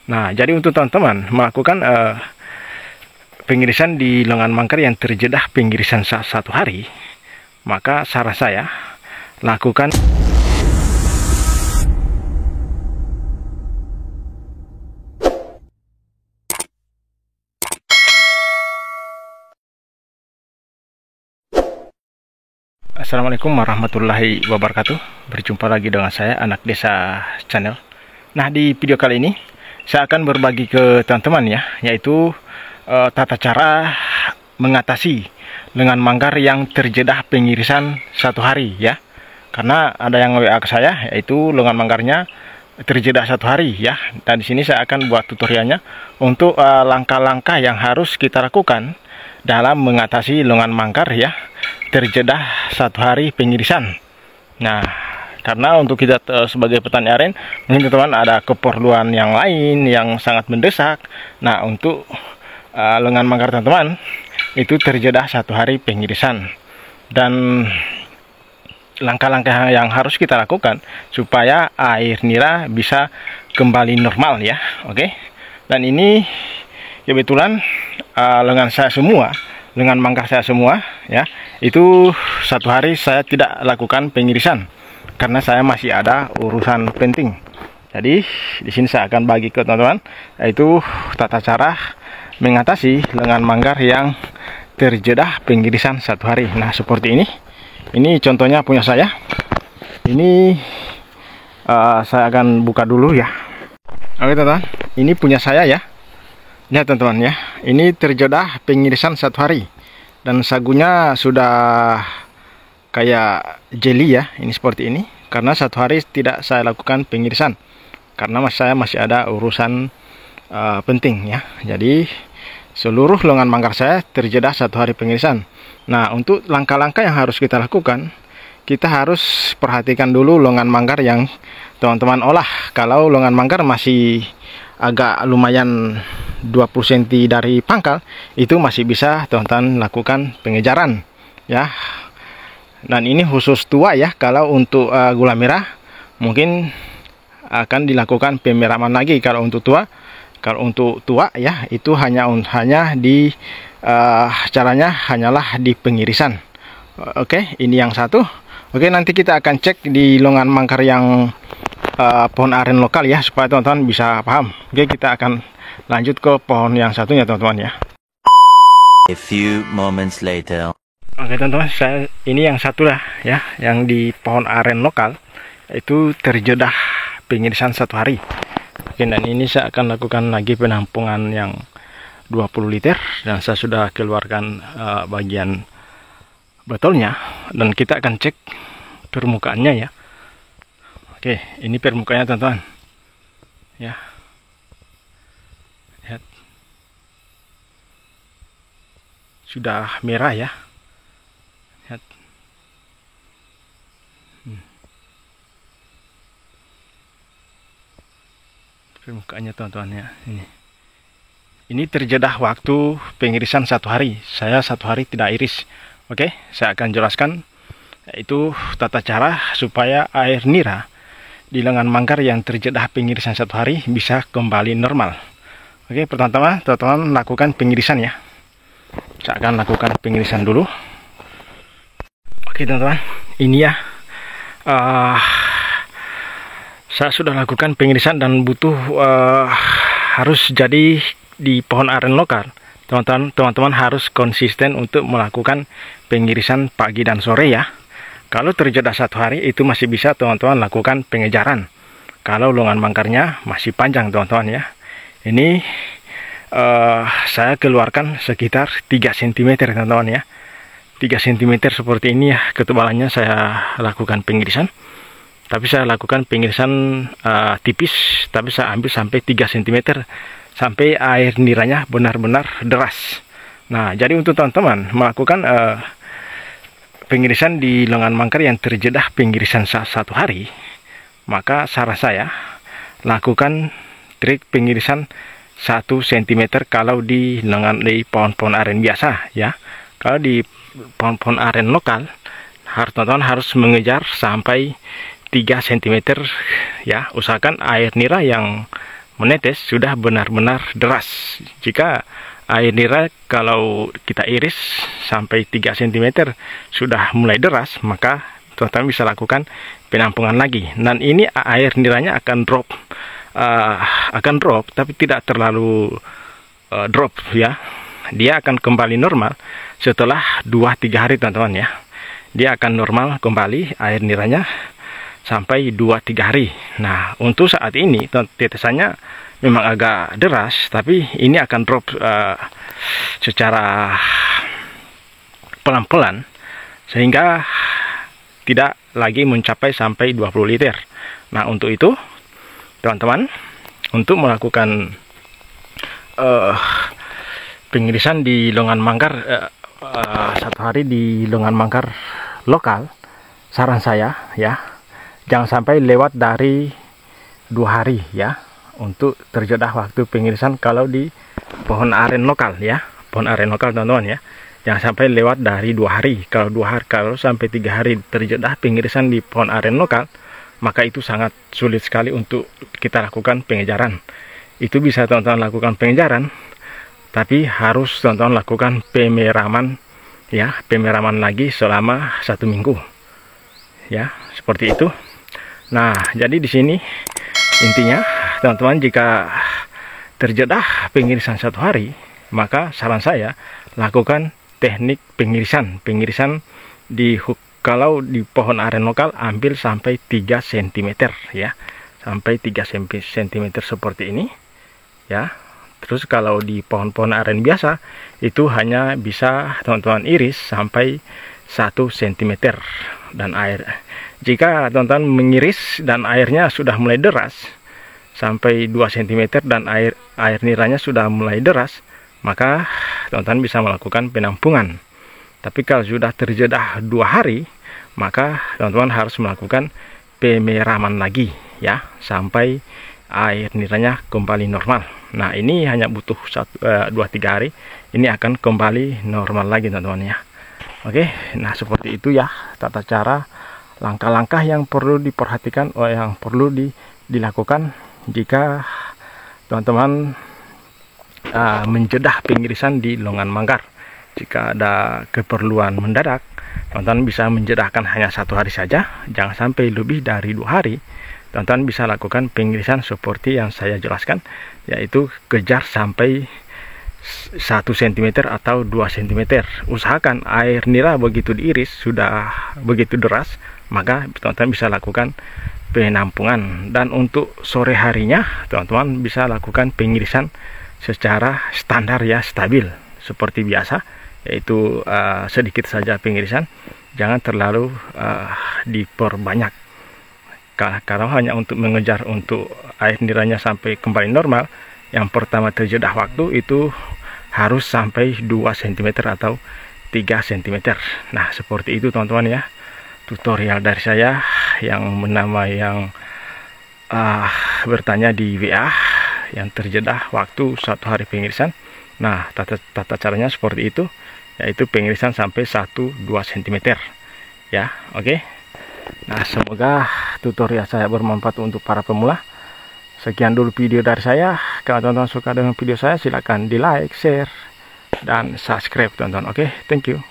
Nah, jadi untuk teman-teman melakukan pengirisan di lengan manggar yang terjedah pengirisan satu hari, maka saran saya lakukan. Assalamualaikum warahmatullahi wabarakatuh. Berjumpa lagi dengan saya, Anak Desa Channel. Nah, di video kali ini saya akan berbagi ke teman-teman ya, yaitu tata cara mengatasi lengan manggar yang terjedah pengirisan satu hari ya. Karena ada yang WA ke saya, yaitu lengan manggarnya terjedah satu hari ya. Dan di sini saya akan buat tutorialnya untuk langkah-langkah yang harus kita lakukan dalam mengatasi lengan manggar ya terjedah satu hari pengirisan. Nah, karena untuk kita sebagai petani aren, mungkin teman-teman ada keperluan yang lain yang sangat mendesak. Nah, untuk lengan manggar teman-teman itu terjedah satu hari pengirisan, dan langkah-langkah yang harus kita lakukan supaya air nira bisa kembali normal ya. Oke. Dan ini kebetulan lengan saya semua, lengan manggar saya semua ya, itu satu hari saya tidak lakukan pengirisan karena saya masih ada urusan penting. Jadi di sini saya akan bagi ke teman-teman, yaitu tata cara mengatasi lengan manggar yang terjedah pengirisan satu hari. Nah, seperti ini. Ini contohnya punya saya. Ini saya akan buka dulu ya. Oke teman-teman, ini punya saya ya. Lihat teman-teman ya, ini terjedah pengirisan satu hari, dan sagunya sudah kayak jelly ya. Ini seperti ini karena satu hari tidak saya lakukan pengirisan karena saya masih ada urusan penting ya. Jadi seluruh lengan manggar saya terjedah satu hari pengirisan. Nah, untuk langkah-langkah yang harus kita lakukan, kita harus perhatikan dulu lengan manggar yang teman-teman olah. Kalau lengan manggar masih agak lumayan 20 cm dari pangkal, itu masih bisa teman-teman lakukan pengejaran ya. Dan ini khusus tua ya. Kalau untuk gula merah mungkin akan dilakukan pemeraman lagi kalau untuk tua. Kalau untuk tua ya, itu hanya di caranya hanyalah di pengirisan. Oke, ini yang satu. Oke, nanti kita akan cek di lengan manggar yang pohon aren lokal ya, supaya teman-teman bisa paham. Oke, kita akan lanjut ke pohon yang satunya teman-teman ya. A few moments later. Oke teman-teman, saya ini yang satu lah ya, yang di pohon aren lokal itu terjedah pengirisan satu hari. Oke, dan ini saya akan lakukan lagi penampungan yang 20 liter, dan saya sudah keluarkan bagian botolnya, dan kita akan cek permukaannya ya. Oke, ini permukaannya teman-teman ya. Lihat, sudah merah ya. Lihat. Permukaannya teman-teman ya. Ini terjedah waktu pengirisan satu hari. Saya satu hari tidak iris. Oke, saya akan jelaskan, yaitu tata cara supaya air nira di lengan manggar yang terjedah pengirisan satu hari bisa kembali normal. Oke, pertama-tama teman-teman lakukan pengirisan ya. Saya akan lakukan pengirisan dulu. Oke teman-teman, ini ya. Saya sudah lakukan pengirisan dan butuh harus jadi di pohon aren lokal. Teman-teman harus konsisten untuk melakukan pengirisan pagi dan sore ya. Kalau terjedah satu hari itu masih bisa teman-teman lakukan pengejaran. Kalau lengan manggarnya masih panjang teman-teman ya. Ini saya keluarkan sekitar 3 cm teman-teman ya. 3 cm seperti ini ya ketebalannya. Saya lakukan pengirisan. Tapi saya lakukan pengirisan tipis, tapi saya ambil sampai 3 cm sampai air niranya benar-benar deras. Nah, jadi untuk teman-teman melakukan pengirisan di lengan manggar yang terjedah pengirisan satu hari, maka saran saya lakukan trik pengirisan 1 cm kalau di lengan di pohon-pohon aren biasa ya. Kalau di pohon-pohon aren lokal, teman-teman harus mengejar sampai 3 cm ya. Usahakan air nira yang menetes sudah benar-benar deras. Jika air nira kalau kita iris sampai 3 cm sudah mulai deras, maka teman-teman bisa lakukan penampungan lagi. Dan ini air niranya akan drop, tapi tidak terlalu drop ya. Dia akan kembali normal setelah 2-3 hari teman-teman ya. Dia akan normal kembali air niranya sampai 2-3 hari. Nah, untuk saat ini tetesannya memang agak deras, tapi ini akan drop secara pelan-pelan sehingga tidak lagi mencapai sampai 20 liter. Nah, untuk itu teman-teman, untuk melakukan pengirisan di lengan manggar satu hari di lengan manggar lokal, saran saya ya, jangan sampai lewat dari 2 hari ya, untuk terjeda waktu pengirisan kalau di pohon aren lokal ya, pohon aren lokal teman-teman ya. Jangan sampai lewat dari 2 hari. Kalau 2 hari, kalau sampai 3 hari terjeda pengirisan di pohon aren lokal, maka itu sangat sulit sekali untuk kita lakukan pengejaran. Itu bisa teman-teman lakukan pengejaran, tapi harus teman-teman lakukan pemeraman ya, pemeraman lagi selama 1 minggu ya, seperti itu. Nah, jadi di sini intinya teman-teman, jika terjeda pengirisan 1 hari, maka saran saya lakukan teknik pengirisan kalau di pohon aren lokal ambil sampai 3 cm ya, sampai 3 cm seperti ini ya. Terus kalau di pohon-pohon aren biasa itu hanya bisa teman-teman iris sampai 1 cm dan air. Jika teman-teman mengiris dan airnya sudah mulai deras sampai 2 cm dan air niranya sudah mulai deras, maka teman-teman bisa melakukan penampungan. Tapi kalau sudah terjeda 2 hari, maka teman-teman harus melakukan pemeraman lagi ya, sampai air niranya kembali normal. Nah, ini hanya butuh 2-3 hari, ini akan kembali normal lagi teman-teman ya. Oke, nah seperti itu ya tata cara, langkah-langkah yang perlu diperhatikan, yang perlu dilakukan jika teman-teman menjedah pengirisan di lengan manggar. Jika ada keperluan mendadak, teman-teman bisa menjedahkan hanya 1 hari saja, jangan sampai lebih dari 2 hari. Teman-teman bisa lakukan pengirisan seperti yang saya jelaskan, yaitu kejar sampai 1 cm atau 2 cm. Usahakan air nira begitu diiris sudah begitu deras, maka teman-teman bisa lakukan penampungan. Dan untuk sore harinya teman-teman bisa lakukan pengirisan secara standar ya, stabil seperti biasa, yaitu sedikit saja pengirisan, jangan terlalu diperbanyak. Kalau hanya untuk mengejar untuk air niranya sampai kembali normal, yang pertama terjeda waktu itu harus sampai 2 cm atau 3 cm. Nah, seperti itu teman-teman ya, tutorial dari saya yang bertanya di WA, yang terjeda waktu 1 hari pengirisan. Nah, tata caranya seperti itu, yaitu pengirisan sampai 1-2 cm ya. Oke. Nah, semoga tutorial saya bermanfaat untuk para pemula. Sekian dulu video dari saya. Kalau teman-teman suka dengan video saya, silakan di like, share, dan subscribe teman-teman. Oke, thank you.